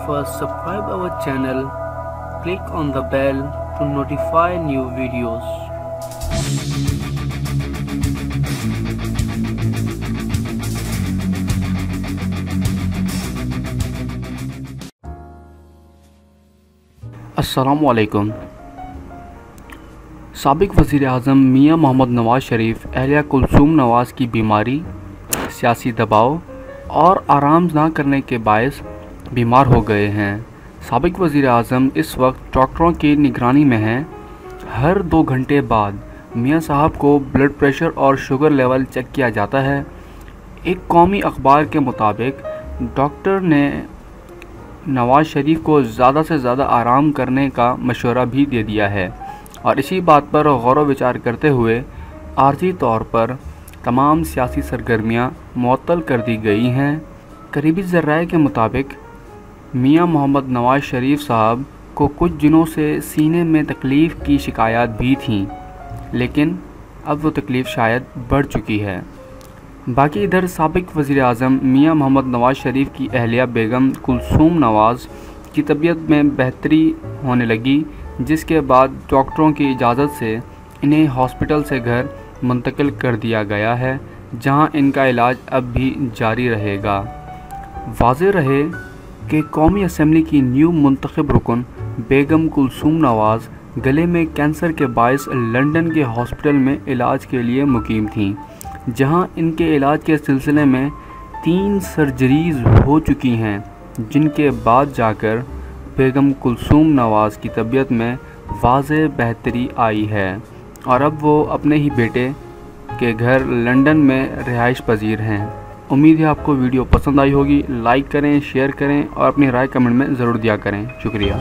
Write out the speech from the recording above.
First, subscribe our channel, click on the bell to notify new videos. अस्सलामुअलैकुम। साबिक वज़ीर आज़म मियां मोहम्मद नवाज़ शरीफ अहलिया कुलसूम नवाज़ की बीमारी, सियासी दबाव और आराम ना करने के बायस बीमार हो गए हैं। साबिक वज़ीर आज़म इस वक्त डॉक्टरों की निगरानी में हैं। हर 2 घंटे बाद मियां साहब को ब्लड प्रेशर और शुगर लेवल चेक किया जाता है। एक कौमी अखबार के मुताबिक डॉक्टर ने नवाज़ शरीफ को ज़्यादा से ज़्यादा आराम करने का मशवरा भी दे दिया है और इसी बात पर गौर विचार करते हुए आर्जी तौर पर तमाम सियासी सरगर्मियाँ मुअत्तल कर दी गई हैं। करीबी ज़राए के मुताबिक मियां मोहम्मद नवाज़ शरीफ साहब को कुछ दिनों से सीने में तकलीफ़ की शिकायत भी थीं, लेकिन अब वो तकलीफ़ शायद बढ़ चुकी है। बाकी इधर साबिक वज़ीर आज़म मियां मोहम्मद नवाज़ शरीफ की अहलिया बेगम कुलसूम नवाज़ की तबीयत में बेहतरी होने लगी, जिसके बाद डॉक्टरों की इजाज़त से इन्हें हॉस्पिटल से घर मुंतकिल कर दिया गया है, जहां इनका इलाज अब भी जारी रहेगा। वाज़ेह रहे कि कौमी असम्बली की न्यू मुंतखब रुकन बेगम कुलसूम नवाज़ गले में कैंसर के बायस लंदन के हॉस्पिटल में इलाज के लिए मुकीम थीं, जहां इनके इलाज के सिलसिले में 3 सर्जरीज़ हो चुकी हैं, जिनके बाद जाकर बेगम कुलसूम नवाज़ की तबीयत में वाज़ेह बेहतरी आई है और अब वो अपने ही बेटे के घर लंदन में रिहाइश पजीर हैं। उम्मीद है आपको वीडियो पसंद आई होगी। लाइक करें, शेयर करें और अपनी राय कमेंट में ज़रूर दिया करें। शुक्रिया।